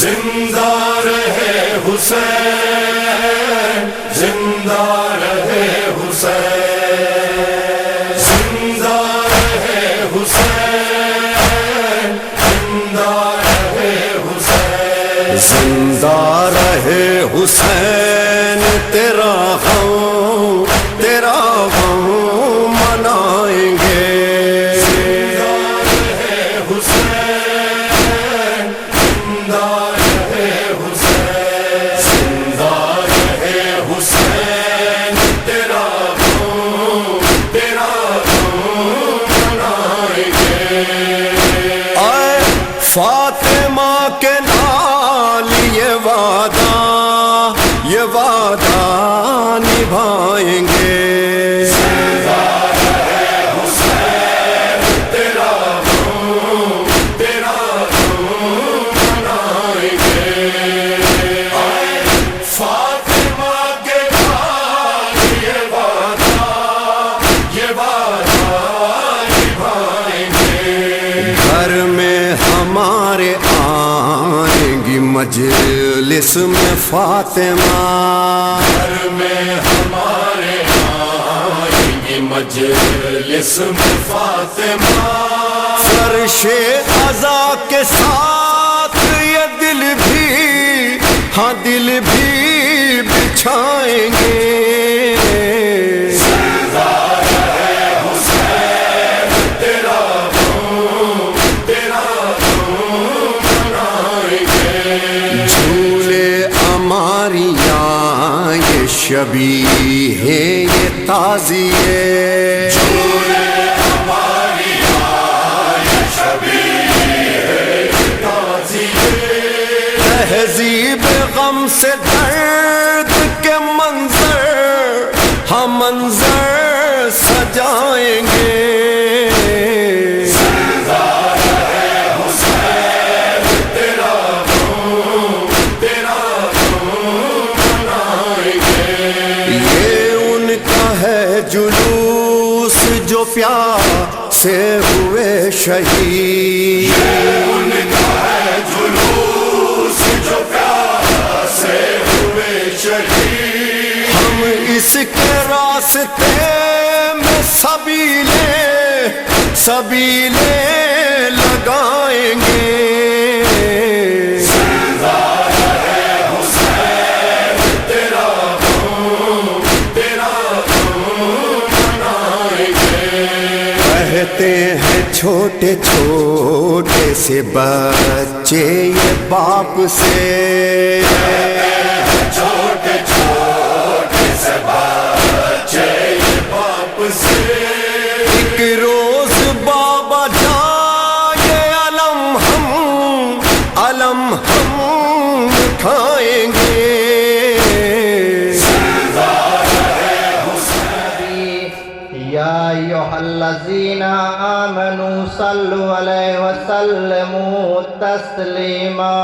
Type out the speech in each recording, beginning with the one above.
زندہ رہے حسین، زندہ رہے حسین، زندہ رہے حسین، زندہ رہے حسین، زندہ رہے حسین، تیرا غم منائیں گے۔ فاطمہ کے نال یہ وعدہ نبھائیں گے۔ زندہ رہے حسین، تیرا منائیں گے۔ فاطمہ کے نال یہ وعدہ نبھائیں گے۔ گھر میں ہمارے آئیں گی مجلس میں فاطمہ، گھر میں ہمارے آئیں گی مجلس میں فاطمہ، فرش عزا کے ساتھ یہ دل بھی بچھائیں گے۔ شبیہ ہے یہ تعزیے، تہذیب غم سے درد کے منظر سجائیں گے۔ جلوس جو پیار سے ہوئے شہید، ان کا ہے جلوس جو پیار سے ہوئے شہید، ہم اس کے راستے میں سبیلے لگائیں گے۔ کہتے ہیں چھوٹے چھوٹے سے بچے یہ باپ سے، چھوٹے چھوٹے سے بچے یہ باپ سے، ایک روز بابا جائے علم ہم اٹھائیں گے۔ یا ایھا الذین آمنوا صلوا علیہ وسلموا تسلیما۔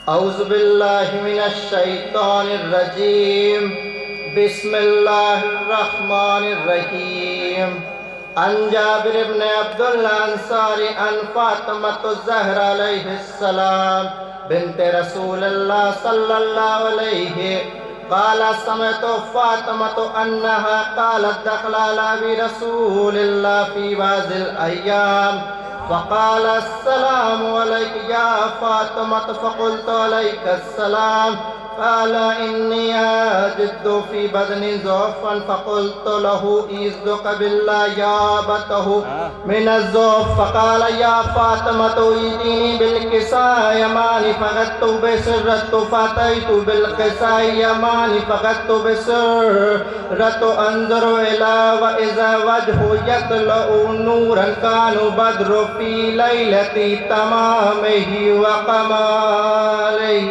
اعوذ باللہ من الشیطان الرجیم، بسم اللہ الرحمن الرحیم۔ عن جابر بن عبداللہ انصاری عن فاطمة الزہرا علیہ السلام بنت رسول اللہ صلی اللہ علیہ قال سمعت فاطمة انها قالت دخل على ابي رسول الله في بعض الايام فقال السلام عليك يا فاطمة فقلت عليك السلام قال إني أجد في بدني ضعفا فقلت له إيذك بالله يا أبته من الضعف فقال يا فاطمة إيذيني بالكساء يماني فغدت بسرة فأتيت بالكساء يماني فغدت بسرة أنظر إلى وإذا وجه يطلع نورا كان بدر في ليلة تمامه وكماله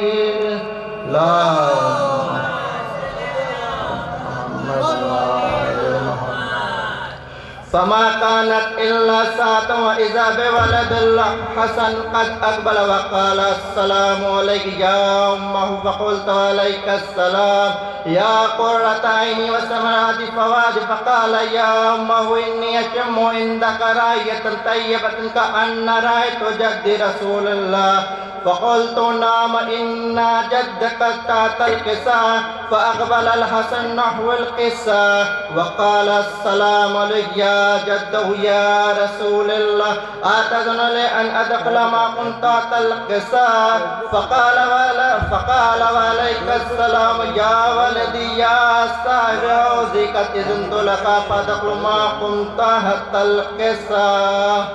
لا فما كانت إلا ساعة وإذا بولد الحسن قد أقبل وقال السلام عليك يا أمه فقلت عليك السلام يا قرة عيني وثمرات فؤادي فقال يا أمه إني أشم عندك راية طيبة كأن رأيت جد رسول الله فقلت نعم إن جدك تحت الكساء فأقبل الحسن نحو الكساء وقال السلام عليك يا جده يا رسول الله أتذن لي أن أدخل ما كنت تحت الكساء فقال وعليك السلام يا ولدي يا صاحب حوزك إذن لك فادخل ما كنت تحت الكساء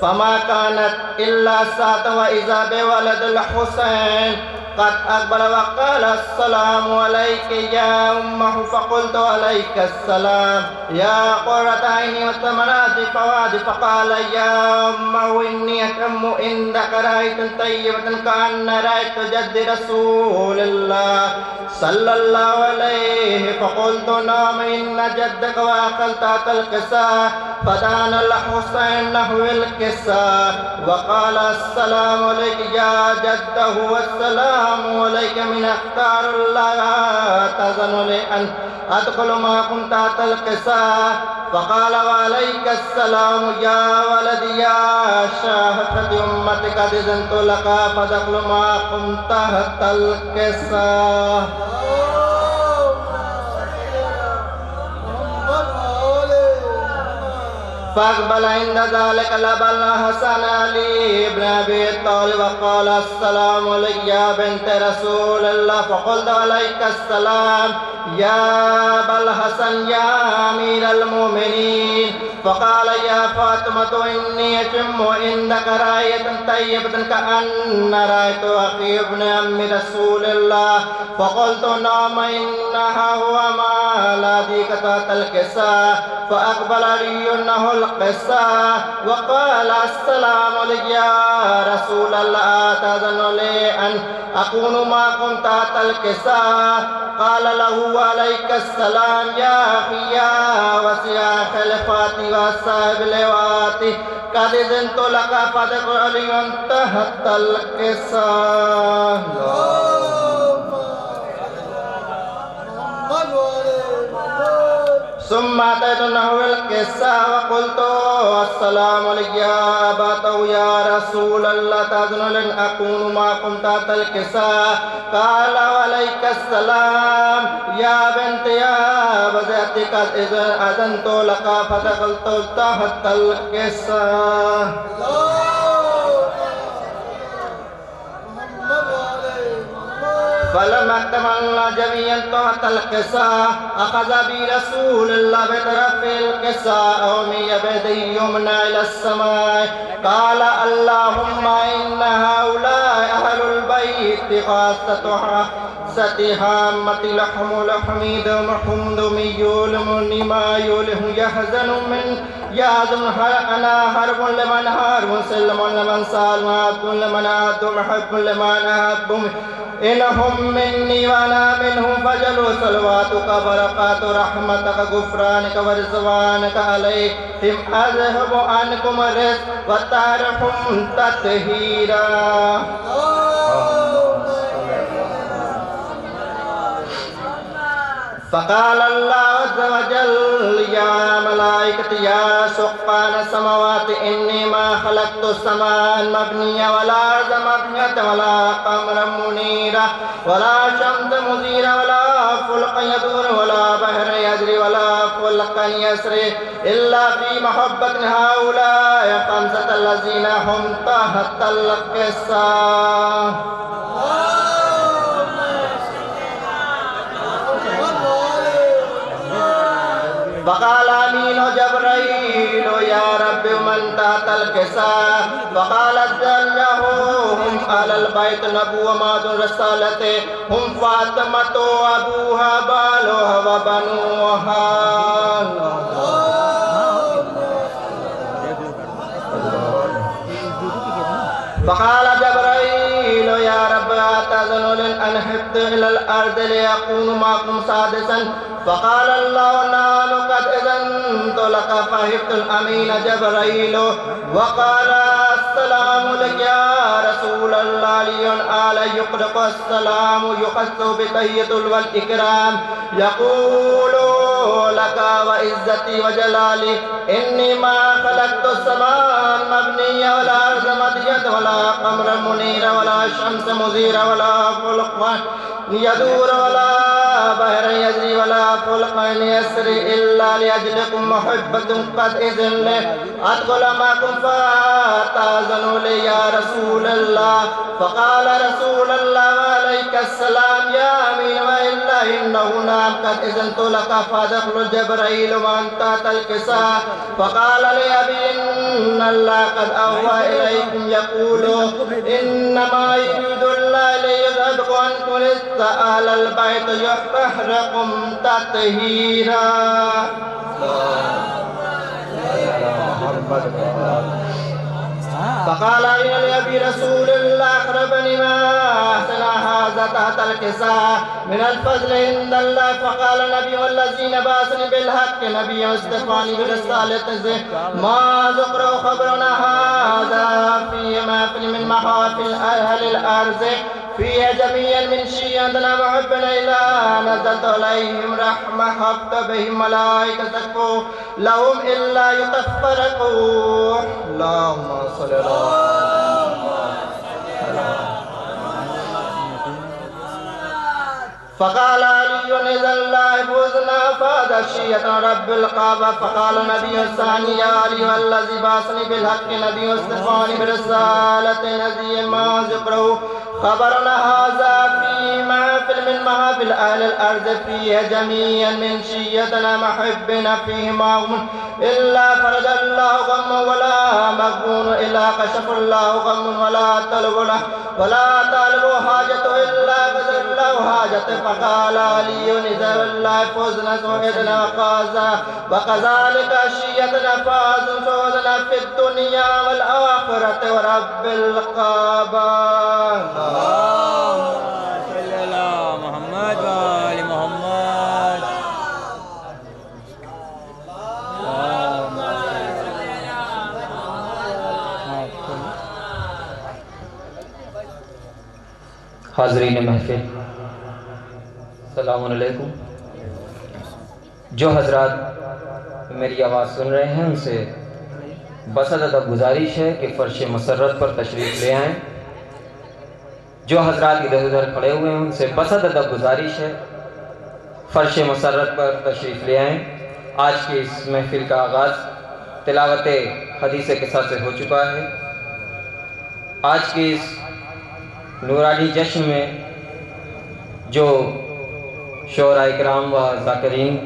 فما كانت إلا ساعة وإذا بولد الحسين قد أقبل وقال السلام عليك يا أمه فقلت عليك السلام يا قرة عيني وثمرات فؤادي فقال يا أمه إني أشم عندك راية طيبة كأن رأيت جد رسول الله صلى الله عليه فقلت نعم إن جدك وأكلت تحت الكساء فدان الحسين نحو الكساء وقال السلام عليك يا جده والسلام عليك من أختار الله تزن لي أن أدخل ما كنت تحت الكساء فقال وعليك السلام يا ولدي يا شافة أمتك أذنت لك فدخل ما كنت تحت الكساء فأقبل عند ذلك لبل حسن علي بن أبي طالب وقال السلام عليك يا بنت رسول الله فقلت عليك السلام يا أبا الحسن يا أمير المؤمنين فقال يا فاطمة إني أشم عندك راية طيبة كأن رأيت أخي ابن عم رسول الله فقلت نعم إنها هو ما لديك تحت الكساء فأقبل علي نحو الكساء وقال السلام عليك يا رسول الله أتأذن لي أن أكون معكم تحت الكساء قال له عليك السلام يا أخي يا وسيع خلفاتي وصاحب لواتي قد أذنت لك فادخل علي تحت الكساء ثم أتيت نحو الكساء وقلت السلام عليك يا أبا يا رسول الله تأذن لن أكون معكم تحت الكساء قال وعليك السلام يا بنت يا بزيتك إذا أذنت لك فدخلت تحت الكساء فلما اكتملنا جميعا تحت الكساء أخذ برسول الله بطرف الكساء ومي بيده يمنى إلى السماء قال اللهم إن هؤلاء أهل البيت خاصة هامة لحمي دم حمد يولم ما يوله يحزن من يازم أنا حرب لمن حرب سلم لمن سالم عبد لمن عبد محب لمن أحب إنهم مني وأنا منهم فجلوا صلواتك بركات رحمتك غفرانك ورضوانك عليهم أذهب عنكم الرزق وطهرهم تطهيرا فقال الله عز وجل يا ملائكتي يا سكان السماوات إني ما خلقت السماء المبنية ولا أرض مبنية ولا قمرا منيرا ولا شمس مزيرا ولا فلقا يدور ولا بحر يجري ولا فلقا يسري إلا في محبة هؤلاء خمسة الذين هم تحت الكساء فقال أمين جبرائيل يا رب من تحت الكساء فقالت جله هم على البيت نبوة ماد رسالته هم فاطمة وأبوها بالها وبنوها فقال جبرائيل يا رب تأذنوا لي أن أهبط إلى الأرض ليكون معكم سادسا فقال الله نعم قد أذنت لك فهبت الأمين جبريل وقال السلام لك يا رسول الله لي آل يقرق السلام يخص بتحية والإكرام يقول لك وعزتي وجلالي إني ما خلقت السماء مبنية ولا أرض مدية ولا قمر منير ولا شمس مزيرة ولا فلق يدور ولا بحر يجري ولا فلق يسري إلا لأجلكم محبة قد إذن لي أدخل معكم فتأذنوا لي يا رسول الله فقال رسول الله عليك السلام يا أمين وإلا إنه نعم قد إذنت لك فادخل جبريل وأنت الكساء فقال لي أبي إن الله قد أوحى إليكم يقول إنما يريد الله ليذهب عنكم رجس أهل البيت يطهركم تطهيرا. فقال لأبي رسول الله أقربني ما أحسن هذا تحت الكساء من الفضل عند الله فقال النبي والذين بعثني بالحق نبي واصطفاني برسالته ما ذكر خبرنا هذا في محفل من محافل أهل الأرض فيها جميعا من شيعتنا وحبنا إلى نزلت عليهم رحمة حفظ بهم ملائكتك لهم إلا يتفرقوا. اللهم صل على فقال علي إذا لا فزنا فهذا شيعة رب الكعبة فقال النبي الثاني يا علي والذي بعثني بالحق نبي واصطفاني برسالة نبي ما ذكره خبرنا هذا في محفل من محافل أهل الأرض فيها جميعا من شيعتنا محبنا فيه معهم إلا فرج الله غم ولا مغبون إلا كشف الله غم ولا طلب له ولا طالب حاجة إلا قدر الله حاجة فقال علي إذا الله فزنا سوئدنا وقازا وكذلك شيعتنا فاز سودنا في الدنيا والآخرة ورب الكعبة. محمد وآل محمد. حاضرین محفل السلام علیکم. جو حضرات میری آواز سن رہے ہیں ان سے بس ادب گزارش ہے کہ فرش مسرت پر تشریف لے آئیں. جو حضرات ادھر ادھر کھڑے ہوئے ہیں ان سے بس ادب گزارش ہے فرش مسرت پر تشریف لے آئیں. آج کی اس محفل کا آغاز تلاوت حدیث قصہ سے ہو چکا ہے. آج کی اس نورانی جشن میں جو شعراء اکرام و ذاکرین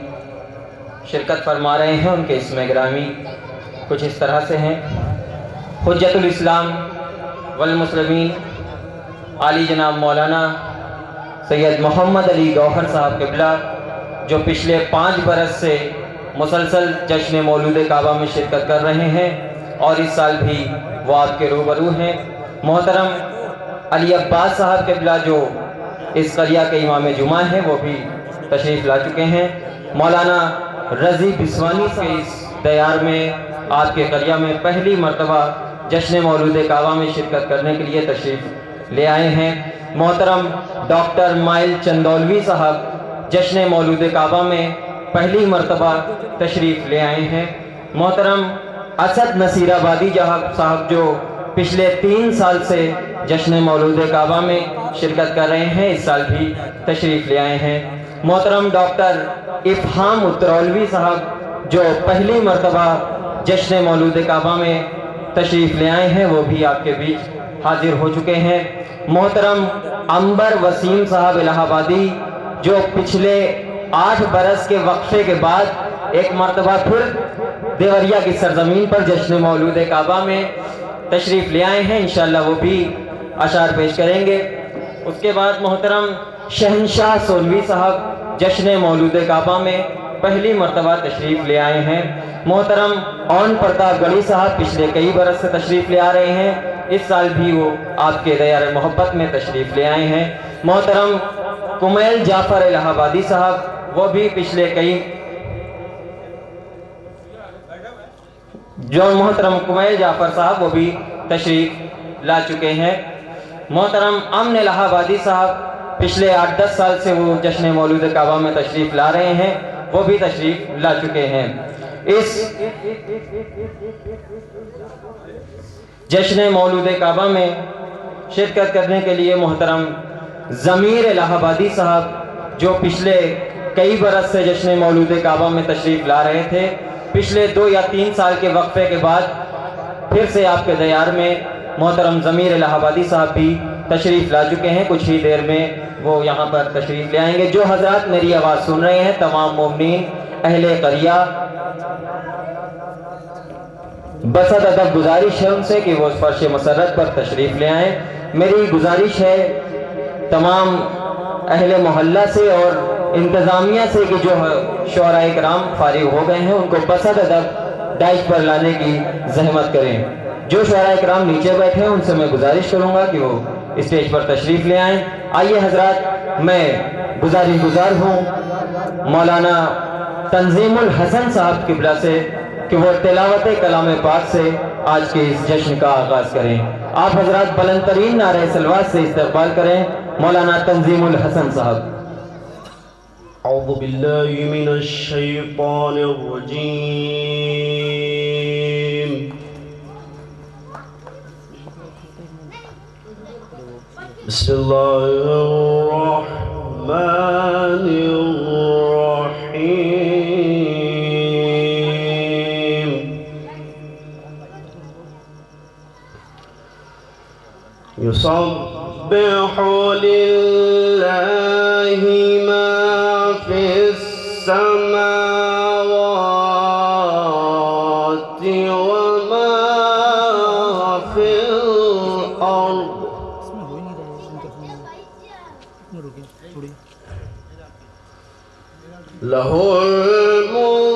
شرکت فرما رہے ہیں ان کے اسم گرامی کچھ اس طرح سے ہیں. حجت الاسلام والمسلمین عالی جناب مولانا سید محمد علی گوہر صاحب قبلہ جو پچھلے 5 برس سے مسلسل جشن مولود کعبہ میں شرکت کر رہے ہیں اور اس سال بھی وہ آپ کے روبرو ہیں. محترم علی عباس صاحب قبلہ جو اس قریہ کے امام جمعہ ہیں وہ بھی تشریف لا چکے ہیں. مولانا رضی بسوانی کے اس دیار میں آپ کے قریہ میں پہلی مرتبہ جشن مولود کعبہ میں شرکت کرنے کے لیے تشریف لے آئے ہیں. محترم ڈاکٹر مائل چندولوی صاحب جشن مولود کعبہ میں پہلی مرتبہ تشریف لے آئے ہیں. محترم اسد نصیر آبادی صاحب جو پچھلے 3 سال سے جشن مولود کعبہ میں شرکت کر رہے ہیں اس سال بھی تشریف لے آئے ہیں. محترم ڈاکٹر افہام اترولوی صاحب جو پہلی مرتبہ جشن مولود کعبہ میں تشریف لے آئے ہیں وہ بھی آپ کے بیچ حاضر ہو چکے ہیں. محترم عنبر وسیم صاحب الہ آبادی جو پچھلے 8 برس کے وقفے کے بعد ایک مرتبہ پھر دیوریا کی سرزمین پر جشن مولود کعبہ میں تشریف لے آئے ہیں. انشاءاللہ وہ بھی اشعار پیش کریں گے. اس کے بعد محترم شہنشاہ سولوی صاحب جشن مولود کعبہ میں پہلی مرتبہ تشریف لے آئے ہیں. محترم اون پرتاپ گڑھی صاحب پچھلے کئی برس سے تشریف لے آ رہے ہیں. اس سال بھی وہ آپ کے دیار محبت میں تشریف لے آئے ہیں. محترم کمیل جعفر الہ آبادی صاحب، وہ بھی پچھلے محترم کمیل جعفر صاحب وہ بھی تشریف لا چکے ہیں۔ محترم امن الہ آبادی صاحب پچھلے 8-10 سال سے وہ جشن مولود کعبہ میں تشریف لا رہے ہیں، وہ بھی تشریف لا چکے ہیں۔ اس جشن مولود کعبہ میں شرکت کرنے کے لیے محترم ضمیر الہ آبادی صاحب، جو پچھلے کئی برس سے جشن مولود کعبہ میں تشریف لا رہے تھے، پچھلے 2 یا 3 سال کے وقفے کے بعد پھر سے آپ کے دیار میں محترم ضمیر الہ آبادی صاحب بھی تشریف لا چکے ہیں۔ کچھ ہی دیر میں وہ یہاں پر تشریف لے آئیں گے۔ جو حضرات میری آواز سن رہے ہیں، تمام مومنین اہل قریہ، بسط ادب گزارش ہے ان سے کہ وہ اس فرش مسرت پر تشریف لے آئیں۔ میری گزارش ہے تمام اہل محلہ سے اور انتظامیہ سے کہ جو شعراء کرام فارغ ہو گئے ہیں ان کو بسط ادب ڈائش پر لانے کی زحمت کریں۔ جو شعراء کرام نیچے بیٹھے ہیں ان سے میں گزارش کروں گا کہ وہ اسٹیج پر تشریف لے آئیں۔ آئیے حضرات، میں گزارش گزار ہوں مولانا تنظیم الحسن صاحب قبلہ سے کہ وہ تلاوت کلام پاک سے آج کے اس جشن کا آغاز کریں۔ آپ حضرات بلند ترین نعرہ صلوات سے استقبال کریں مولانا تنظیم الحسن صاحب۔ اعوذ باللہ من الشیطان الرجیم، بسم اللہ الرحمن الرحیم، یسبح للہ ما فی السماوات وما فی الارض، لہ الملک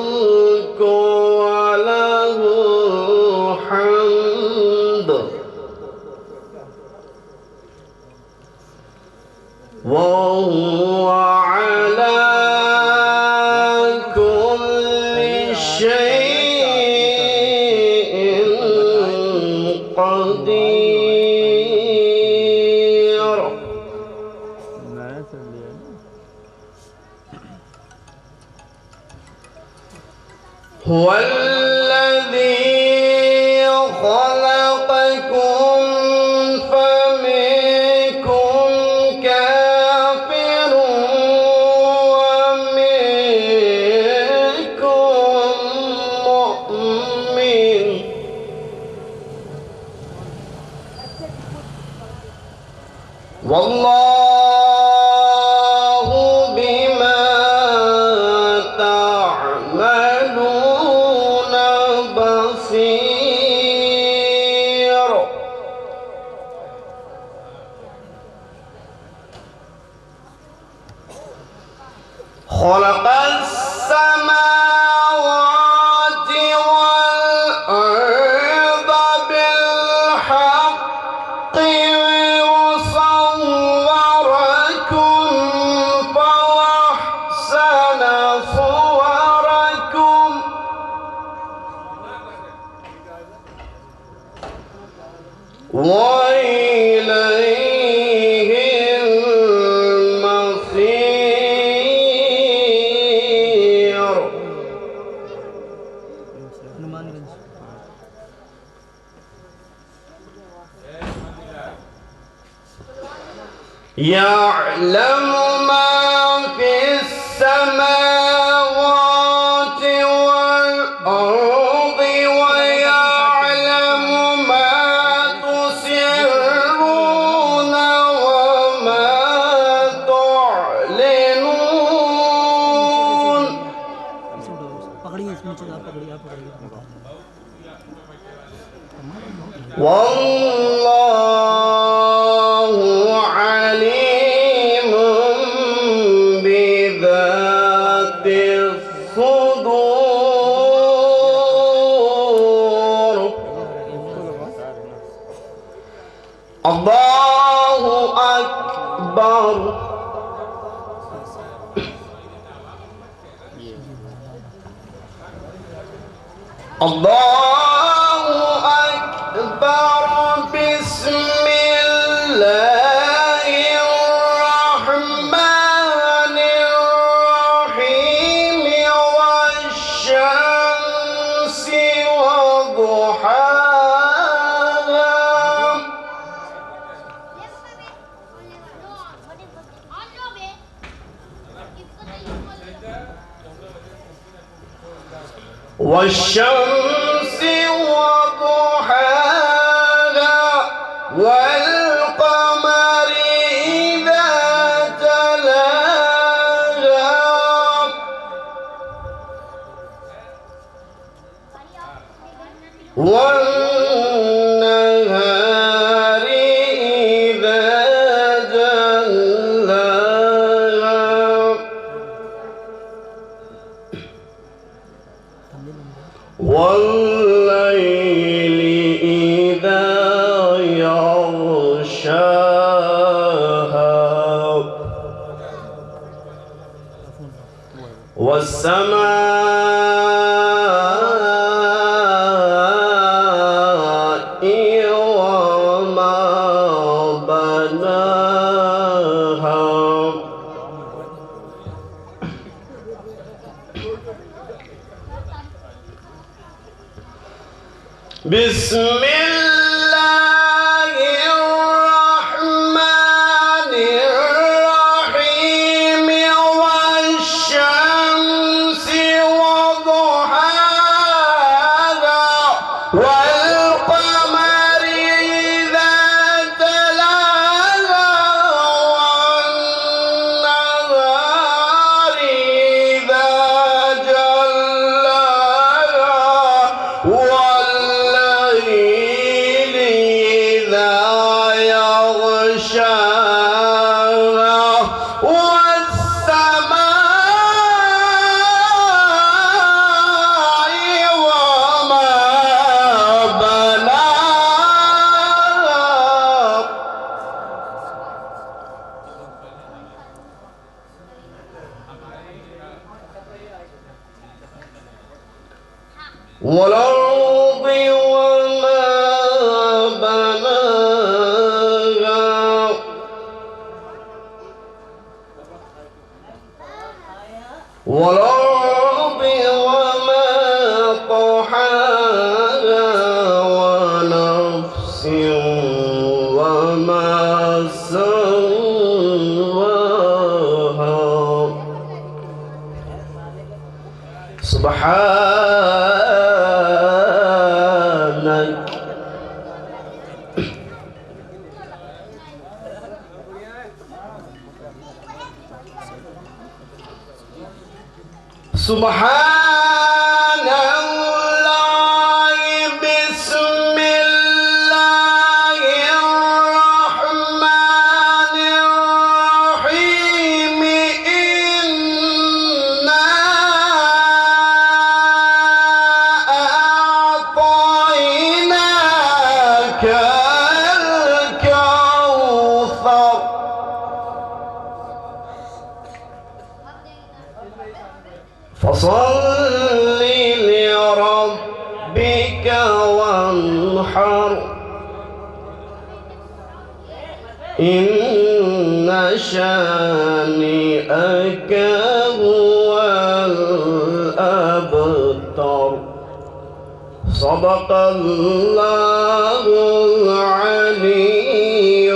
ولہ الحمد وَهُوَ عَلَى كُلِّ شَيْءٍ قَدِيرٌ۔ هُوَ الَّذِي خَلَقَكُمْ فَمِنكُمْ كَافِرٌ وَمِنكُم مُّؤْمِنٌ، وَاللَّهُ بِمَا تَعْمَلُونَ بَصِيرٌ۔ خلق السماوات والأرض بالحق وصوركم فأحسن صوركم وإليه المصير۔ يعلم ما في السماوات والأرض ويعلم ما تسرون وما تعلنون، والله عليم بذات الصدور۔ الله أكبر، أكبر الله أكبر بسم الله الرحمن الرحيم والشمس وضحاها والشمس وضحاها والقمر إذا تلاها والنهار إذا جلاها والليل إذا يغشاها والسماء وما بناها بسم الله الرحمن الرحيم والشمس وضحاها والقمر إذا تلاها والنهار إذا جلاها والليل إذا يغشاها والسماء وما بناها والأرض وما بناها والأرض وما طحاها ونفس وما سواها سبحانك سبحان الله بسم الله الرحمن الرحيم إنا أعطيناك الكوثر فصل لربك وانحر إن شانئك هو الأبتر صدق الله العلي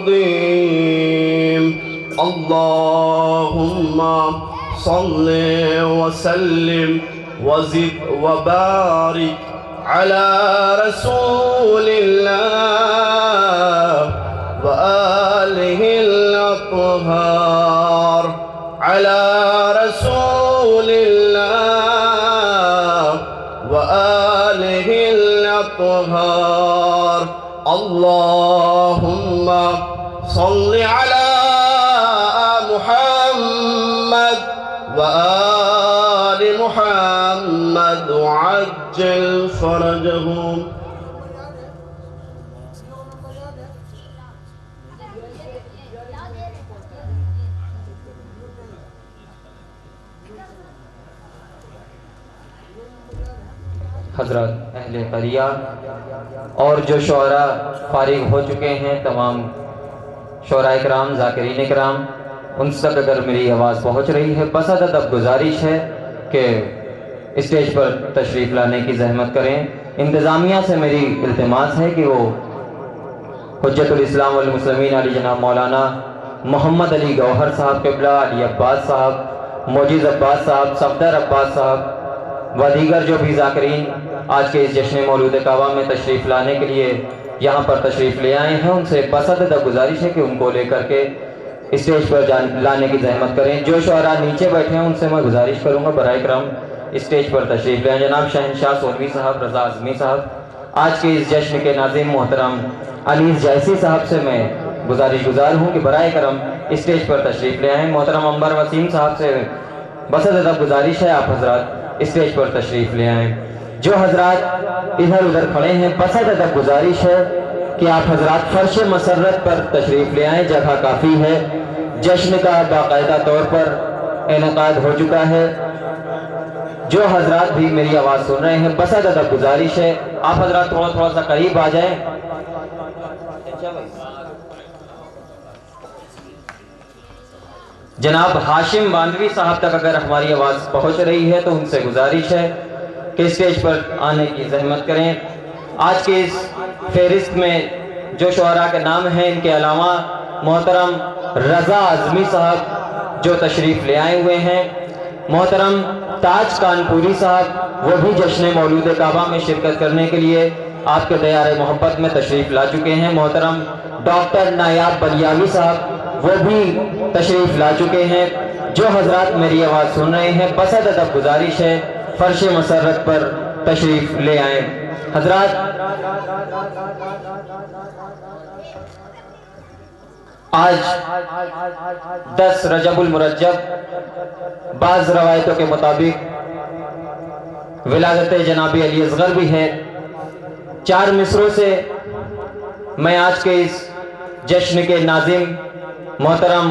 العظيم اللهم صل وسلم وزد وبارك على رسول الله وآله الأطهار على رسول الله وآله الأطهار اللهم صل على محمد وآل محمد وعجل فرجهم حضرات اہل قریہ اور جو شعراء فارغ ہو چکے ہیں، تمام شعراء کرام، ذاکرین کرام، ان تک اگر میری آواز پہنچ رہی ہے، بس ادب گزارش ہے کہ اسٹیج پر تشریف لانے کی زحمت کریں۔ انتظامیہ سے میری التماس ہے کہ وہ حجت الاسلام والمسلمین علی جناب مولانا محمد علی گوہر صاحب قبلہ، علی عباس صاحب، موجز عباس صاحب، صفدر عباس صاحب و دیگر جو بھی ذاکرین آج کے اس جشن مولود کعبہ میں تشریف لانے کے لیے یہاں پر تشریف لے آئے ہیں، ان سے بسادہ گزارش ہے کہ ان کو لے کر کے اسٹیج پر لانے کی زحمت کریں۔ جو شعراء نیچے بیٹھے ہیں ان سے میں گزارش کروں گا برائے کرم اسٹیج پر تشریف لیں۔ جناب شہنشاہ سولوی صاحب، رضا اعظمی صاحب، آج کے اس جشن کے ناظم محترم انیس جیسی صاحب سے میں گزارش گزار ہوں کہ برائے کرم اسٹیج پر تشریف لے آئیں۔ محترم عنبر وسیم صاحب سے بسادہ گزارش ہے آپ حضرات اسٹیج پر تشریف لے آئیں۔ جو حضرات ادھر ادھر کھڑے ہیں، بسادہ گزارش ہے کہ آپ حضرات فرش مسرت پر تشریف لے آئیں، جگہ کافی ہے۔ جشن کا باقاعدہ طور پر انعقاد ہو چکا ہے۔ جو حضرات بھی میری آواز سن رہے ہیں، بسادہ گزارش ہے آپ حضرات تھوڑا سا قریب آ جائیں۔ جناب ہاشم باندوی صاحب تک اگر ہماری آواز پہنچ رہی ہے تو ان سے گزارش ہے کہ اسٹیج پر آنے کی زحمت کریں۔ آج کے اس فہرست میں جو شعراء کے نام ہیں، ان کے علاوہ محترم رضا اعظمی صاحب جو تشریف لے آئے ہوئے ہیں، محترم تاج کانپوری صاحب وہ بھی جشن مولود کعبہ میں شرکت کرنے کے لیے آپ کے دیار محبت میں تشریف لا چکے ہیں، محترم ڈاکٹر نایاب بلیاوی صاحب وہ بھی تشریف لا چکے ہیں۔ جو حضرات میری آواز سن رہے ہیں، بسادہ گزارش ہے فرش مسرت پر تشریف لے آئیں۔ حضرات آج 10 رجب المرجب بعض روایتوں کے مطابق ولادت جناب علی اصغر بھی ہے۔ 4 مصروں سے میں آج کے اس جشن کے ناظم محترم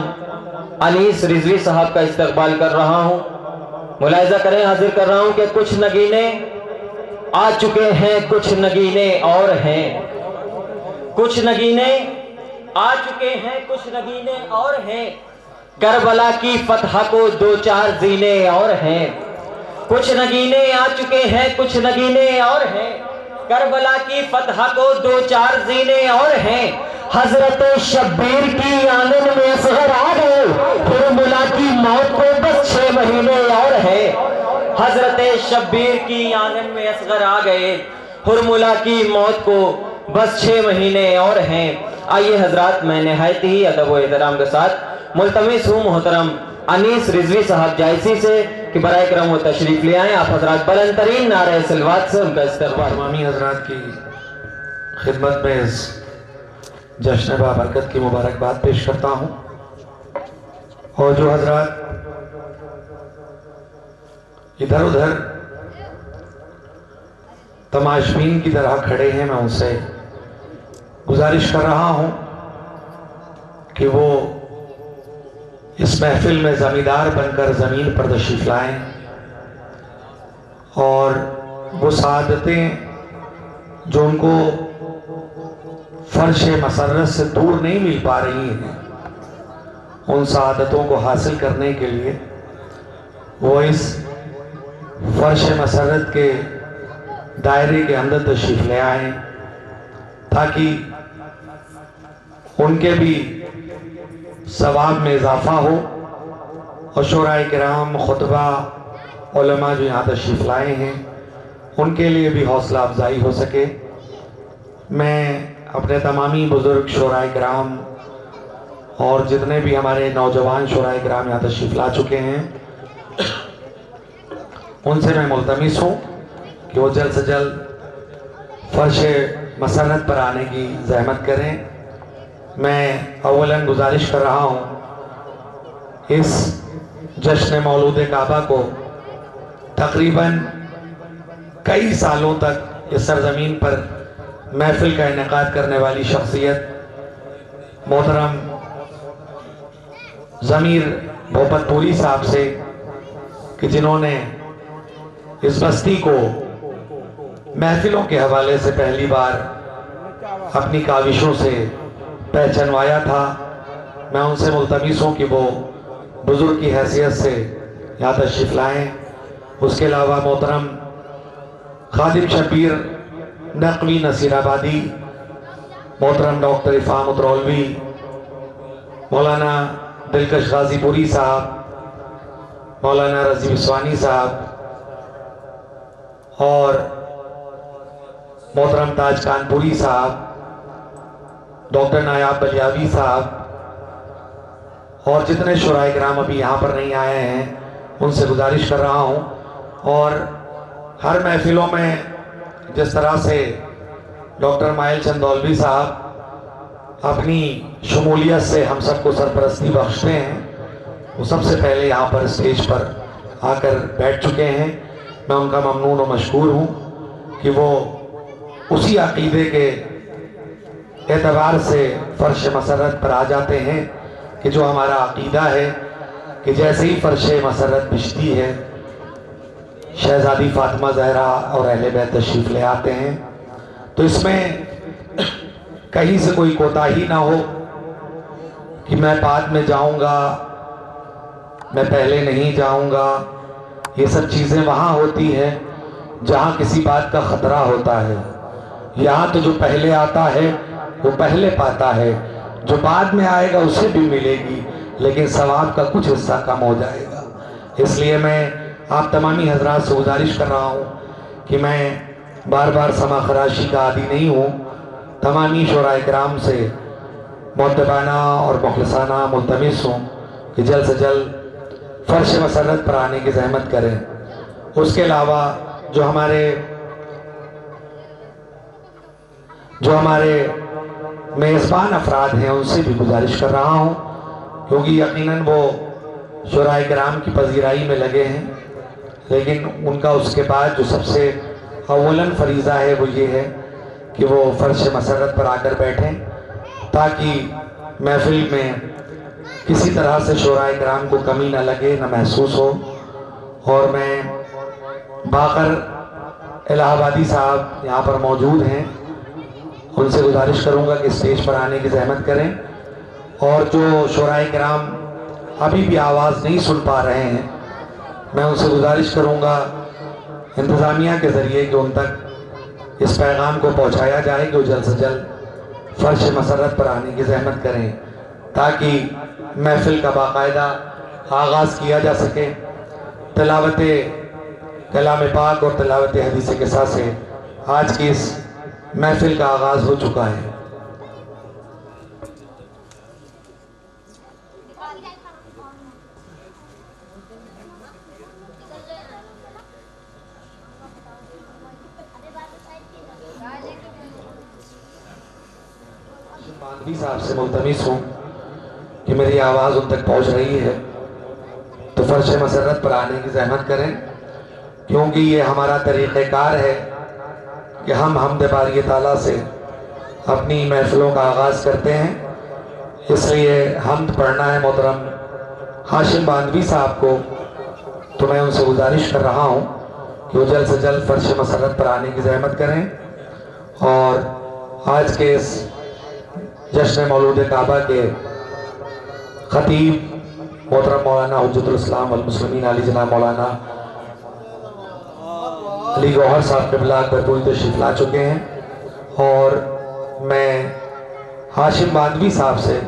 انیس رضوی صاحب کا استقبال کر رہا ہوں۔ ملاحظہ کریں، حاضر کر رہا ہوں کہ کچھ نگینے آ چکے ہیں، کچھ نگینے اور ہیں، کچھ نگینے آ چکے ہیں، کچھ نگینے اور ہیں، کربلا کی فتح کو 2-4 زینے اور ہیں۔ کچھ نگینے آ چکے ہیں، کچھ نگینے اور ہیں، کربلا کی فتح کو 2-4 زینے اور ہیں۔ حضرت شبیر کی آنن میں اصغر آ گئے، حرملہ کی موت کو بس 6 مہینے اور ہیں۔ حضرت شبیر کی آنن میں اصغر آ گئے، حرملہ کی موت کو بس 6 مہینے اور ہیں۔ آئیے حضرات، میں نہایت ہی ادب و احترام کے ساتھ ملتمس ہوں محترم انیس رضوی صاحب جائسی سے کہ برائے کرم وہ تشریف لے آئیں۔ آپ حضرات بلند ترین نعرہ سلوات سے ان کا استقبال۔ تمامی حضرات کی خدمت میں اس جشن بابرکت کی مبارکباد پیش کرتا ہوں، اور جو حضرات ادھر ادھر تماشبین کی طرح کھڑے ہیں، میں ان سے گزارش کر رہا ہوں کہ وہ اس محفل میں زمیندار بن کر زمین پر تشریف لائیں، اور وہ سعادتیں جو ان کو فرش مسرت سے دور نہیں مل پا رہی ہیں، ان سعادتوں کو حاصل کرنے کے لیے وہ اس فرش مسرت کے دائرے کے اندر تشریف لے آئیں، تاکہ ان کے بھی ثواب میں اضافہ ہو، اور شعراء کرام، خطبہ، علماء جو یہاں تشریف لائے ہیں ان کے لیے بھی حوصلہ افزائی ہو سکے۔ میں اپنے تمامی بزرگ شعراء کرام اور جتنے بھی ہمارے نوجوان شعراء کرام یہاں تشریف لا چکے ہیں، ان سے میں ملتمس ہوں کہ وہ جلد سے جلد فرش مسرت پر آنے کی زحمت کریں۔ میں اولاً گزارش کر رہا ہوں، اس جشن مولود کعبہ کو تقریباً کئی سالوں تک اس سرزمین پر محفل کا انعقاد کرنے والی شخصیت محترم ضمیر بھوپتپوری صاحب سے کہ جنہوں نے اس بستی کو محفلوں کے حوالے سے پہلی بار اپنی کاوشوں سے پہچانوایا تھا. میں ان سے ملتمس ہوں کہ وہ بزرگ کی حیثیت سے یہاں تشریف لائیں. اس کے علاوہ محترم خادم شبیر نقوی نصیر آبادی، محترم ڈاکٹر افہام اترولوی، مولانا دلکش غازی پوری صاحب، مولانا رضی بسوانی صاحب اور محترم تاج کانپوری صاحب، ڈاکٹر نایاب بلیاوی صاحب اور جتنے شورائے کرام ابھی یہاں پر نہیں آئے ہیں ان سے گزارش کر رہا ہوں. اور ہر محفلوں میں جس طرح سے ڈاکٹر مائل چندولوی صاحب اپنی شمولیت سے ہم سب کو سرپرستی بخشتے ہیں، وہ سب سے پہلے یہاں پر اسٹیج پر آ کر بیٹھ چکے ہیں. میں ان کا ممنون و مشکور ہوں کہ وہ اسی عقیدے کے اعتبار سے فرش مسرت پر آ جاتے ہیں کہ جو ہمارا عقیدہ ہے کہ جیسے ہی فرش مسرت بچھتی ہے شہزادی فاطمہ زہرا اور اہل بیت تشریف لے آتے ہیں. تو اس میں کہیں سے کوئی کوتاہی نہ ہو کہ میں بعد میں جاؤں گا، میں پہلے نہیں جاؤں گا. یہ سب چیزیں وہاں ہوتی ہیں جہاں کسی بات کا خطرہ ہوتا ہے. یہاں تو جو پہلے آتا ہے وہ پہلے پاتا ہے، جو بعد میں آئے گا اسے بھی ملے گی لیکن ثواب کا کچھ حصہ کم ہو جائے گا. اس لیے میں آپ تمامی حضرات سے گزارش کر رہا ہوں کہ میں بار بار سما خراشی کا عادی نہیں ہوں. تمامی شورائے کرام سے مؤدبانہ اور مخلصانہ ملتمس ہوں کہ جلد سے جلد فرش مسرت پر آنے کی زحمت کریں. اس کے علاوہ جو ہمارے میزبان افراد ہیں ان سے بھی گزارش کر رہا ہوں کیونکہ یقیناً وہ شورائے کرام کی پذیرائی میں لگے ہیں، لیکن ان کا اس کے بعد جو سب سے اولاً فریضہ ہے وہ یہ ہے کہ وہ فرش مسرت پر آ کر بیٹھیں تاکہ محفل میں کسی طرح سے شورائے کرام کو کمی نہ لگے، نہ محسوس ہو. اور میں باقر الہ آبادی صاحب یہاں پر موجود ہیں، ان سے گزارش کروں گا کہ اسٹیج پر آنے کی زحمت کریں. اور جو شورائے کرام ابھی بھی آواز نہیں سن پا رہے ہیں میں ان سے گزارش کروں گا انتظامیہ کے ذریعے کہ ان تک اس پیغام کو پہنچایا جائے کہ وہ جلد سے جلد فرش مسرت پر آنے کی زحمت کریں تاکہ محفل کا باقاعدہ آغاز کیا جا سکے. تلاوت کلام پاک اور تلاوت حدیث قصہ سے آج کی اس محفل کا آغاز ہو چکا ہے. باندھی صاحب سے ملتمس ہوں کہ میری آواز ان تک پہنچ رہی ہے تو فرش مسرت پر آنے کی زحمت کریں کیونکہ یہ ہمارا طریقہ کار ہے کہ ہم حمد باری تعالیٰ سے اپنی محفلوں کا آغاز کرتے ہیں. اس لیے حمد پڑھنا ہے محترم ہاشم باندھوی صاحب کو، تو میں ان سے گزارش کر رہا ہوں کہ وہ جلد سے جلد فرش مسرت پر آنے کی زحمت کریں. اور آج کے اس جشن مولود کعبہ کے خطیب محترم مولانا حجت الاسلام والمسلمین علی جناب مولانا علی گوہر صاحب قبلہ بھرپوری تشریف لا چکے ہیں اور میں ہاشم باندھوی صاحب سے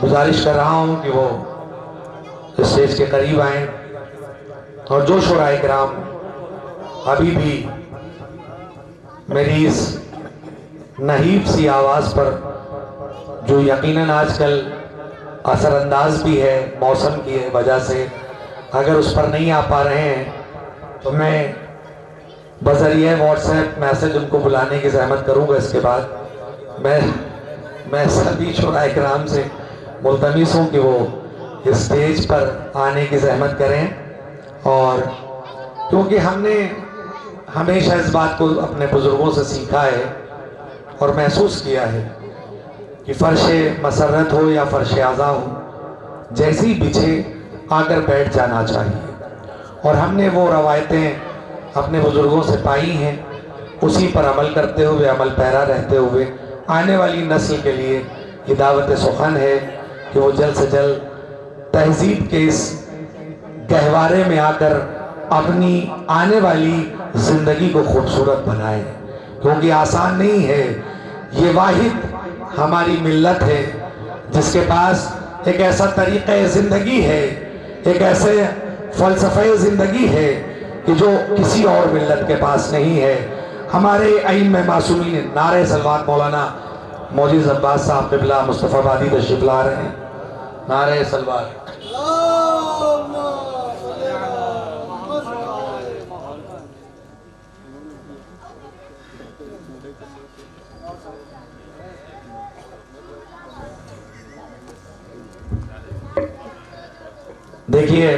گزارش کر رہا ہوں کہ وہ اسٹیج کے قریب آئیں اور جو شورائے کرام ابھی بھی میری اس نحیف سی آواز پر جو یقیناً آج کل اثر انداز بھی ہے موسم کی وجہ سے، اگر اس پر نہیں آ پا رہے ہیں تو میں بذریعہ واٹس ایپ میسج ان کو بلانے کی زحمت کروں گا. اس کے بعد میں سبھی شورائے کرام سے ملتمس ہوں کہ وہ اسٹیج پر آنے کی زحمت کریں. اور کیونکہ ہم نے ہمیشہ اس بات کو اپنے بزرگوں سے سیکھا ہے اور محسوس کیا ہے کہ فرش مسرت ہو یا فرش اعضا ہو، جیسی بچھے آ کر بیٹھ جانا چاہیے. اور ہم نے وہ روایتیں اپنے بزرگوں سے پائی ہیں، اسی پر عمل کرتے ہوئے، عمل پیرا رہتے ہوئے آنے والی نسل کے لیے یہ دعوت سخن ہے کہ وہ جلد سے جلد تہذیب کے اس گہوارے میں آ کر اپنی آنے والی زندگی کو خوبصورت بنائیں، کیونکہ آسان نہیں ہے. یہ واحد ہماری ملت ہے جس کے پاس ایک ایسا طریقہ زندگی ہے، ایک ایسے فلسفہ زندگی ہے کہ جو کسی اور ملت کے پاس نہیں ہے. ہمارے ائمہ معصومین، نعرہ صلوات مولانا معجز عباس صاحب قبلہ مصطفیٰ آبادی تشریف لا رہے ہیں. نعرہ صلوات. دیکھیے،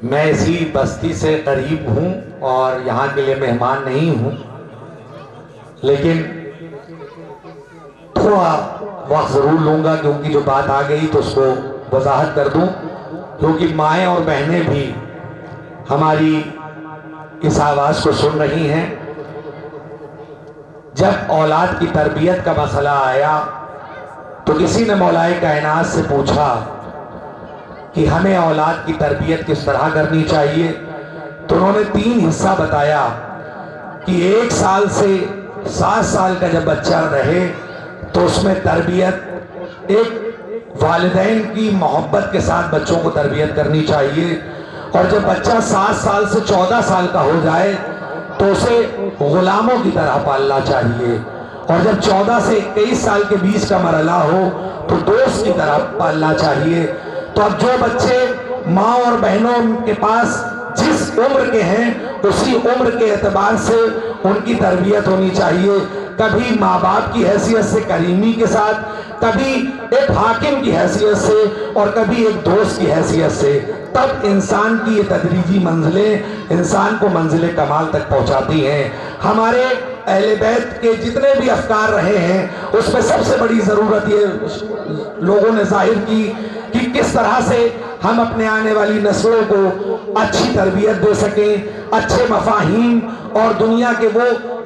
میں اسی بستی سے قریب ہوں اور یہاں کے لیے مہمان نہیں ہوں، لیکن تھوڑا وقت ضرور لوں گا کیونکہ جو بات آ گئی تو اس کو وضاحت کر دوں، کیونکہ مائیں اور بہنیں بھی ہماری اس آواز کو سن رہی ہیں. جب اولاد کی تربیت کا مسئلہ آیا تو کسی نے مولائے کائنات سے پوچھا کہ ہمیں اولاد کی تربیت کس طرح کرنی چاہیے، تو انہوں نے 3 حصہ بتایا کہ 1 سال سے 7 سال کا جب بچہ رہے تو اس میں تربیت ایک والدین کی محبت کے ساتھ بچوں کو تربیت کرنی چاہیے، اور جب بچہ 7 سال سے 14 سال کا ہو جائے تو اسے غلاموں کی طرح پالنا چاہیے، اور جب 14 سے 21 سال کے بیچ کا مرحلہ ہو تو دوست کی طرح پالنا چاہیے. تو اب جو بچے ماں اور بہنوں کے پاس جس عمر کے ہیں اسی عمر کے اعتبار سے ان کی تربیت ہونی چاہیے. کبھی ماں باپ کی حیثیت سے کریمی کے ساتھ، کبھی ایک حاکم کی حیثیت سے، اور کبھی ایک دوست کی حیثیت سے. تب انسان کی یہ تدریجی منزلیں انسان کو منزل کمال تک پہنچاتی ہیں. ہمارے اہل بیت کے جتنے بھی افکار رہے ہیں اس میں سب سے بڑی ضرورت یہ لوگوں نے ظاہر کی کہ کس طرح سے ہم اپنے آنے والی نسلوں کو اچھی تربیت دے سکیں، اچھے مفاہیم اور دنیا کے وہ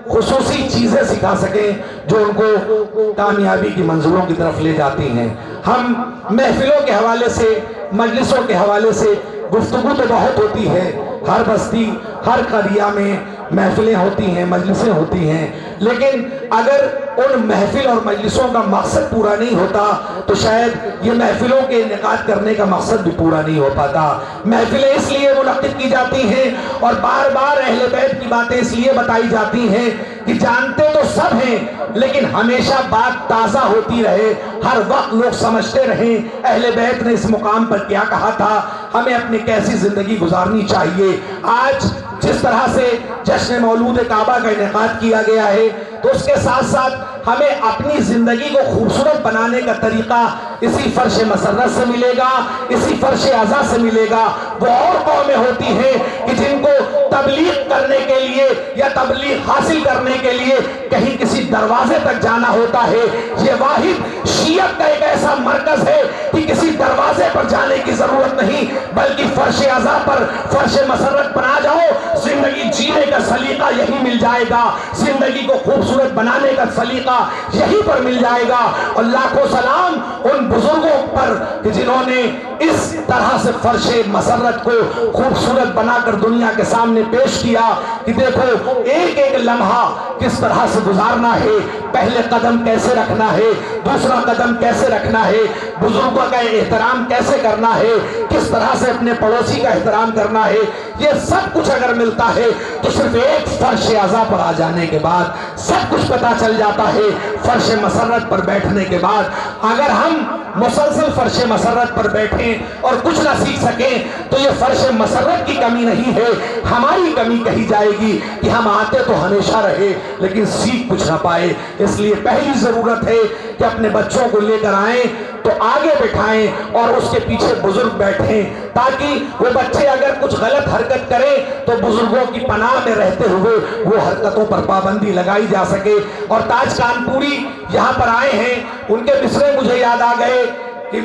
خصوصی چیزیں سکھا سکیں جو ان کو کامیابی کی منزلوں کی طرف لے جاتی ہیں. ہم محفلوں کے حوالے سے، مجلسوں کے حوالے سے گفتگو تو بہت ہوتی ہے، ہر بستی ہر قریہ میں محفلیں ہوتی ہیں، مجلسیں ہوتی ہیں، لیکن اگر ان محفل اور مجلسوں کا مقصد پورا نہیں ہوتا تو شاید یہ محفلوں کے انعقاد کرنے کا مقصد بھی پورا نہیں ہو پاتا. محفلیں اس لیے منعقد کی جاتی ہیں اور بار بار اہل بیت کی باتیں اس لیے بتائی جاتی ہیں کہ جانتے تو سب ہیں لیکن ہمیشہ بات تازہ ہوتی رہے، ہر وقت لوگ سمجھتے رہیں اہل بیت نے اس مقام پر کیا کہا تھا، ہمیں اپنی کیسی زندگی گزارنی چاہیے. آج جس طرح سے جشن مولود کعبہ کا انعقاد کیا گیا ہے تو اس کے ساتھ ساتھ ہمیں اپنی زندگی کو خوبصورت بنانے کا طریقہ اسی فرش مسرت سے ملے گا، اسی فرش اعضا سے ملے گا. وہ اور قومیں ہوتی ہیں کہ جن کو تبلیغ کرنے کے لیے یا تبلیغ حاصل کرنے کے لیے کہیں کسی دروازے تک جانا ہوتا ہے. یہ واحد شیعت کا ایک ایسا مرکز ہے کہ کسی دروازے پر جانے کی ضرورت نہیں، بلکہ فرش اعضا پر، فرش مسرت پر آ جاؤ، زندگی جینے کا سلیقہ یہی مل جائے گا، زندگی کو خوبصورت بنانے کا سلیقہ یہی پر مل جائے گا. اور لاکھوں سلام ان بزرگوں پر کہ جنہوں نے اس طرح سے فرش مسرت کو خوبصورت بنا کر دنیا کے سامنے پیش کیا کہ دیکھو ایک ایک لمحہ کس طرح سے گزارنا ہے، پہلے قدم کیسے رکھنا ہے، دوسرا قدم کیسے رکھنا ہے، بزرگوں کا احترام کیسے کرنا ہے، کس طرح سے اپنے پڑوسی کا احترام کرنا ہے. یہ سب کچھ اگر ملتا ہے تو صرف ایک فرش اعضا پر آ جانے کے بعد سب کچھ پتا چل جاتا ہے. فرش مسرت پر بیٹھنے کے بعد اگر ہم مسلسل فرش مسرت پر بیٹھیں اور کچھ نہ سیکھ سکیں تو یہ فرش مسرت کی کمی نہیں ہے، ہماری کمی کہی جائے گی کہ ہم آتے تو ہمیشہ رہے لیکن سیکھ کچھ نہ پائے. اس لیے پہلی ضرورت ہے کہ اپنے بچوں کو لے کر آئیں تو آگے بٹھائیں اور اس کے پیچھے بزرگ بیٹھیں، تاکہ وہ بچے اگر کچھ غلط حرکت کریں تو بزرگوں کی پناہ میں رہتے ہوئے وہ حرکتوں پر پابندی لگائی جا سکے۔ اور تاج کانپوری یہاں پر آئے ہیں، ان کے مصرے مجھے یاد آ گئے کہ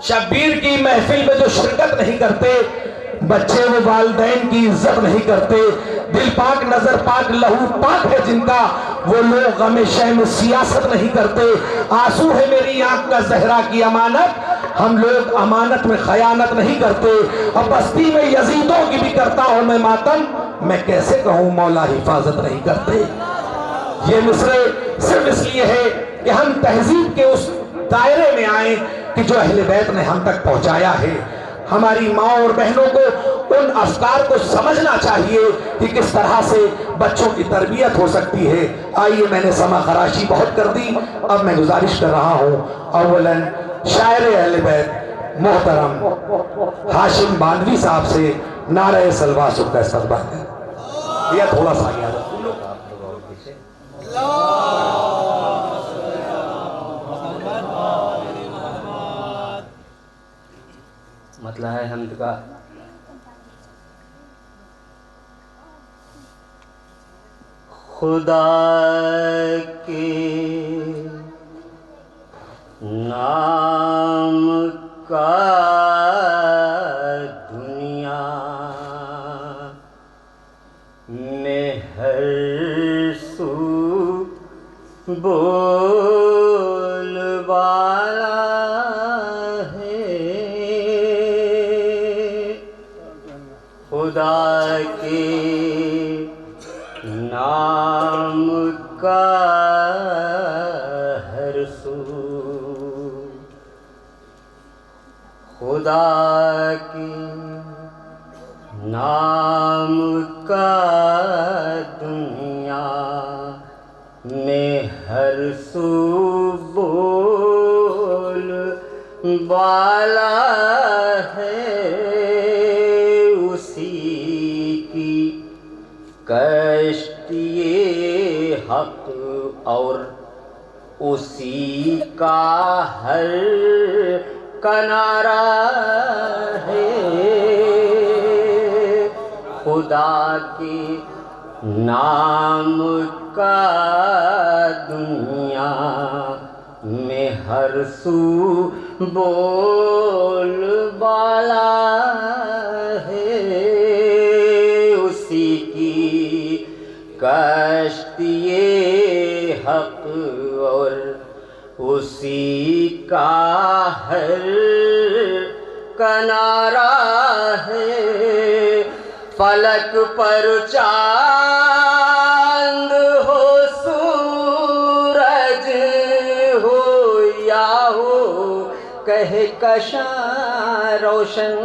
شبیر کی محفل میں جو شرکت نہیں کرتے، بچے وہ والدین کی عزت نہیں کرتے، دل پاک نظر پاک لہو پاک ہے جن کا، وہ لوگ غم شہم سیاست نہیں کرتے۔ آنسو ہے میری آنکھ کا زہرا کی امانت، ہم لوگ امانت میں خیانت نہیں کرتے۔ اور بستی میں یزیدوں کی بھی کرتا ہوں میں ماتم، میں کیسے کہوں مولا حفاظت نہیں کرتے۔ یہ مصرے صرف اس لیے ہے کہ ہم تہذیب کے اس دائرے میں آئیں کہ جو اہل بیت نے ہم تک پہنچایا ہے۔ ہماری ماں اور بہنوں کو ان افکار کو سمجھنا چاہیے کہ کس طرح سے بچوں کی تربیت ہو سکتی ہے۔ آئیے، میں نے سما خراشی بہت کر دی، اب میں گزارش کر رہا ہوں اولاً شاعر اہل بیت محترم ہاشم باندوی صاحب سے نعرہ سلواسو کا استقبال ہے۔ یہ تھوڑا سا آگے آ جاؤ۔ مطلع ہے حمد کا خدا کے نام کا دنیا میں ہر سو بول والا خدا کے نام کا ہر سو، خدا کے نام کا دنیا میں ہر سو بول والا ہے، کشتی حق اور اسی کا ہر کنارہ ہے، خدا کے نام کا دنیا میں ہر سو بول والا ہے، اسی کی کشتی حق اور اسی کا ہر کنارہ ہے، فلک پر چاند ہو سورج ہو یا ہو کہکشاں روشن،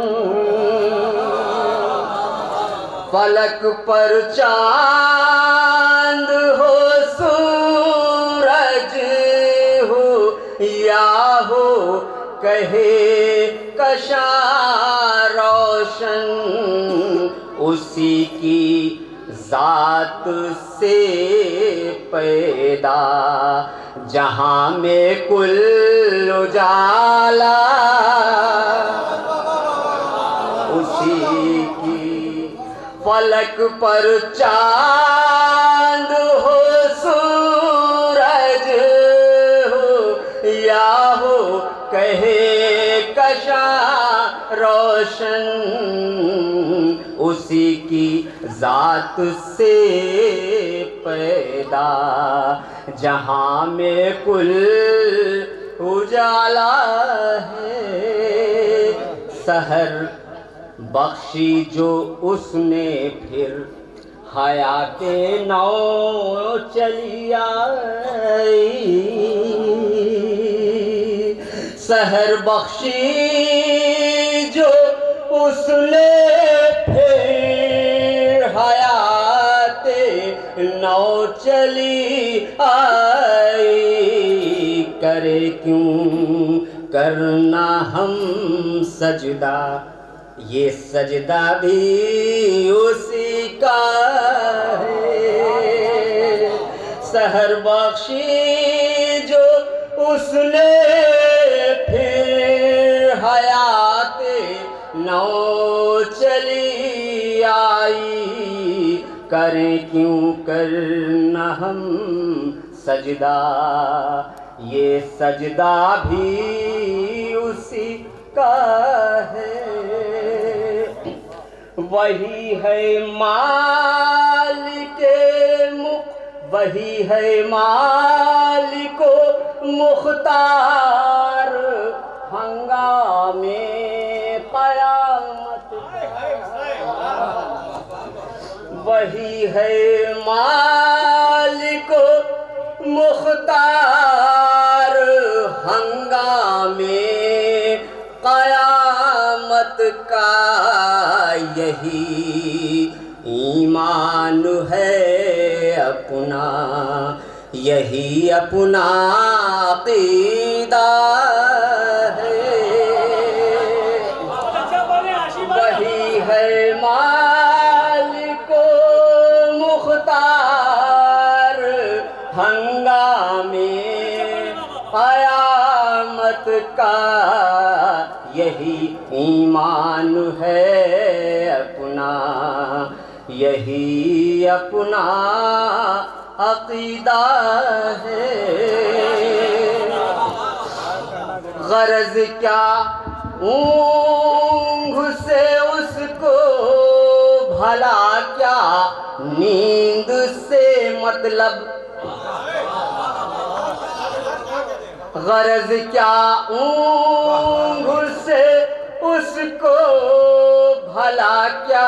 فلک پر چاند ہو سورج ہو یا ہو کہکشاں روشن، اسی کی ذات سے پیدا جہاں میں کل اجالا، اسی کی فلک پر چاند ہو سورج ہو یا ہو کہکشاں روشن، اسی کی ذات سے پیدا جہاں میں کل اجالا ہے، سحر بخشی جو اس نے پھر حیات نو چلی آئی، سحر بخشی جو اس نے پھر حیات نو چلی آئی، کرے کیوں کرنا ہم سجدہ، یہ سجدہ بھی اسی کا ہے، سحر بخشی جو اس نے پھر حیات نو چلی آئی کریں کیوں کرنا ہم سجدہ یہ سجدہ بھی اسی کا ہے وہی ہے مالک ملک وہی ہے مالک مختار ہنگامے قیامت وہی ہے مالک مختار ہنگامے قیامت کا یہی ایمان ہے اپنا یہی اپنا عقیدہ ہے وہی ہے مالک مختار ہنگامے قیامت کا یہی ایمان ہے اپنا یہی اپنا عقیدہ ہے غرض کیا اونگھ سے اس کو بھلا کیا نیند سے مطلب غرض کیا اونگھ سے اس کو بھلا کیا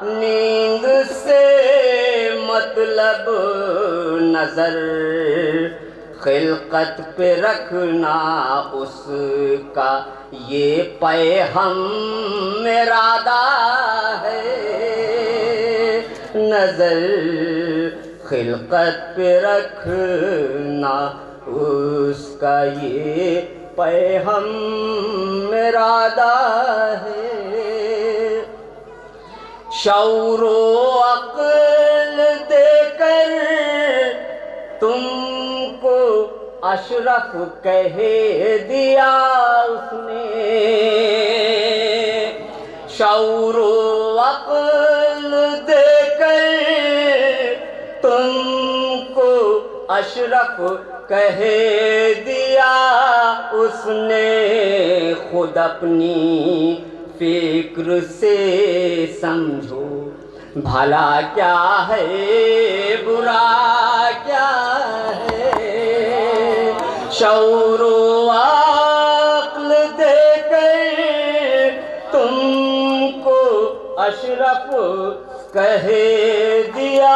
نیند سے مطلب نظر خلقت پہ رکھنا اس کا یہ پیغام ارادہ ہے نظر خلقت پہ رکھنا اس کا یہ پیغام ارادہ ہے شعور و عقل دے کر تم کو اشرف کہہ دیا اس نے شعور و عقل دے کر تم کو اشرف کہہ دیا اس نے خود اپنی فکر سے سمجھو بھلا کیا ہے برا کیا ہے شعور و عقل دے کر تم کو اشرف کہہ دیا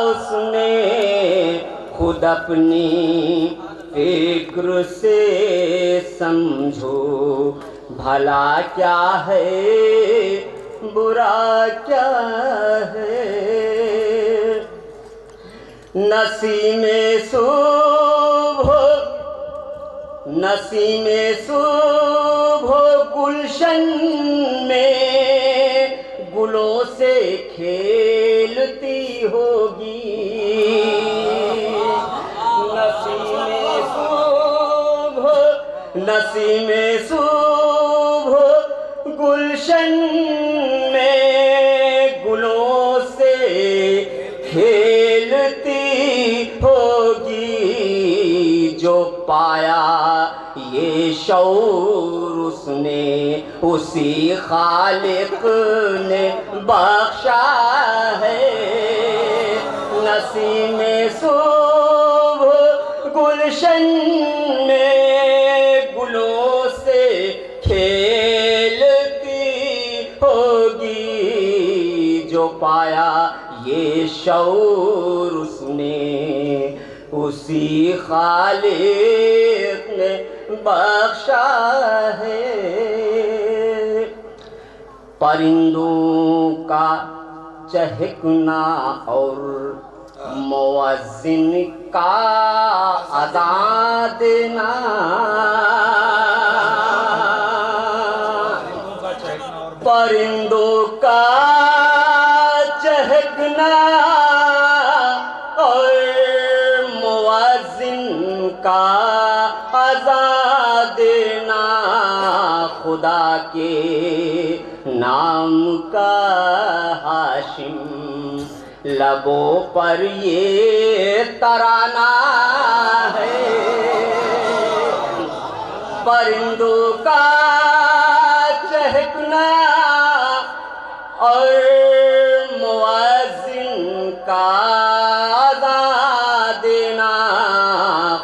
اس نے خود اپنی فکر سے سمجھو بھلا کیا ہے برا کیا ہے نسیم صبح گلشن میں گلوں سے کھیلتی ہوگی نسیم صبح گلشن میں گلوں سے کھیلتی ہوگی جو پایا یہ شعور اس نے اسی خالق نے بخشا ہے نسیم صبح گلشن میں گلوں سے کھیلتی ہوگی جو پایا یہ شعور اس نے اسی خالق نے بخشا ہے پرندوں کا چہکنا اور مؤذن کا اذان دینا پرندوں کا چہکنا اور مؤذن کا خدا کے نام کا ہاشم لبوں پر یہ ترانہ ہے پرندوں کا چہکنا اور مؤذن کا اذان دینا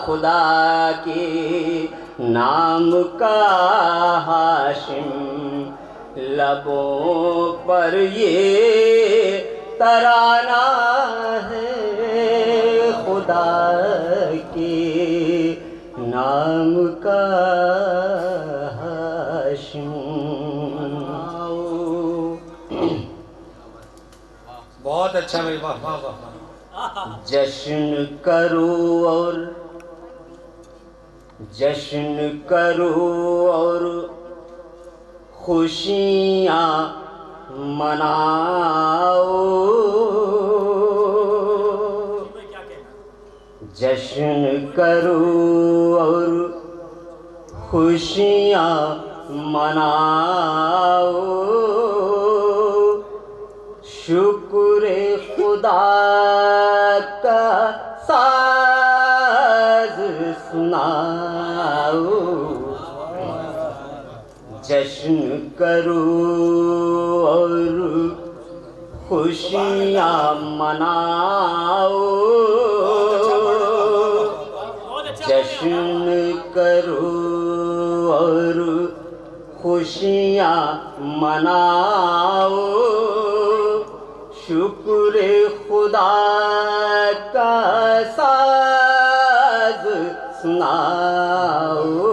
خدا کے نام کا ہاشم لبوں پر یہ ترانہ ہے خدا کے نام کا ہاشم بہت اچھا میری واہ واہ واہ جشن کرو اور خوشیاں مناؤ جشن کرو اور خوشیاں مناؤ شکر خدا کا ساز سناؤ جشن کرو اور خوشیاں مناؤ جشن کرو اور خوشیاں مناؤ شکر خدا کا ساز سناؤ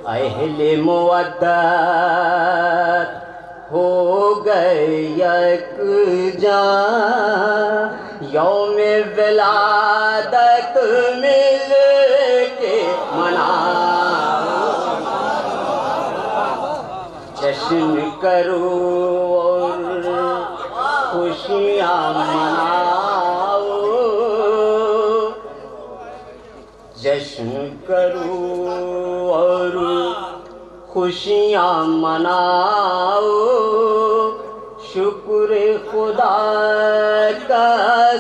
اہل مودت ہو گئے یکجاں یوم ولادت مل کے مناؤ جشن کرو اور خوشیاں مناؤ جشن کرو اور خوشیاں مناؤ شکر خدا کا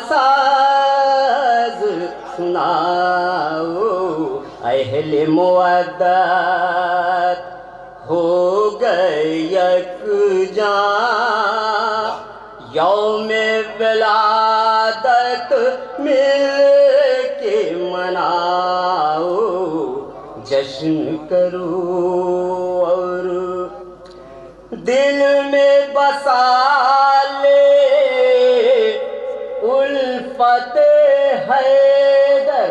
ساز سناؤ اہل مودت ہو گئے یکجاں یوم ولادت مل کے مناؤ جشن کرو اور دل میں بسا لے الفت حیدر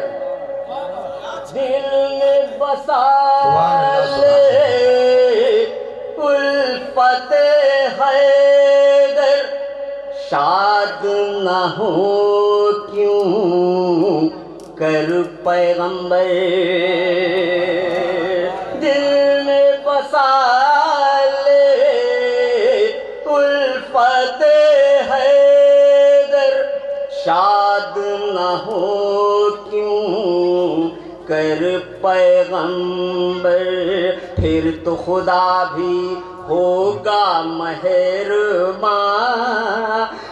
دل میں بسا لے الفت حیدر شاد نہ ہو کیوں کر پیغمبر دل میں بسا لے الفت حیدر شاد نہ ہو کیوں کر پیغمبر پھر تو خدا بھی ہوگا مہرباں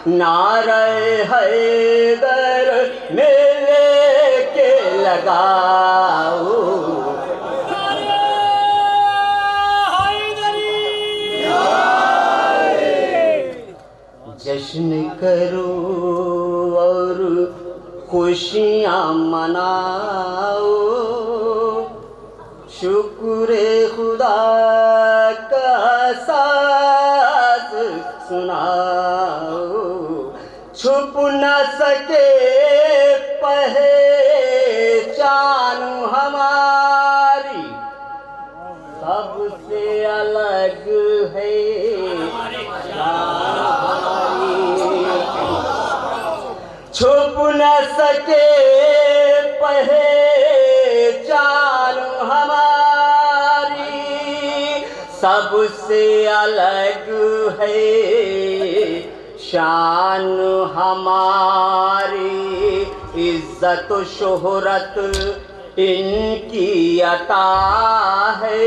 نعرہ حیدر میں لے کے لگاؤ جشن کرو اور خوشیاں مناؤ شکر خدا کا ساز سناؤ چھپ نہ سکے پہچان ہماری سب سے الگ ہے چھپ نہ سکے پہچان ہماری سب سے الگ ہے شان ہماری عزت و شہرت ان کی عطا ہے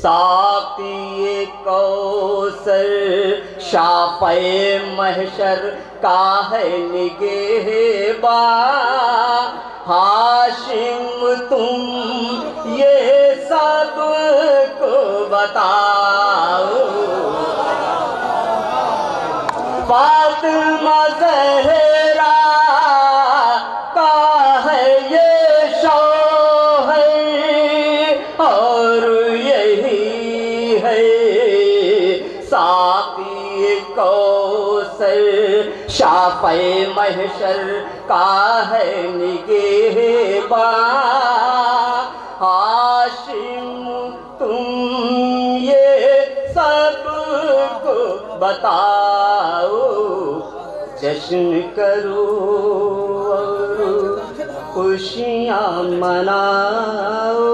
ساقی کوثر شافع محشر کا ہے نگہباں ہاشم تم یہ سب کو بتاؤ فاطمہ زہرا کا ہے یہ شوہر اور یہی ہے ساقی کوثر شافع محشر کا ہے نگہباں ہاشم تم یہ سب کو بتاؤ جشن کرو اور خوشیاں مناؤ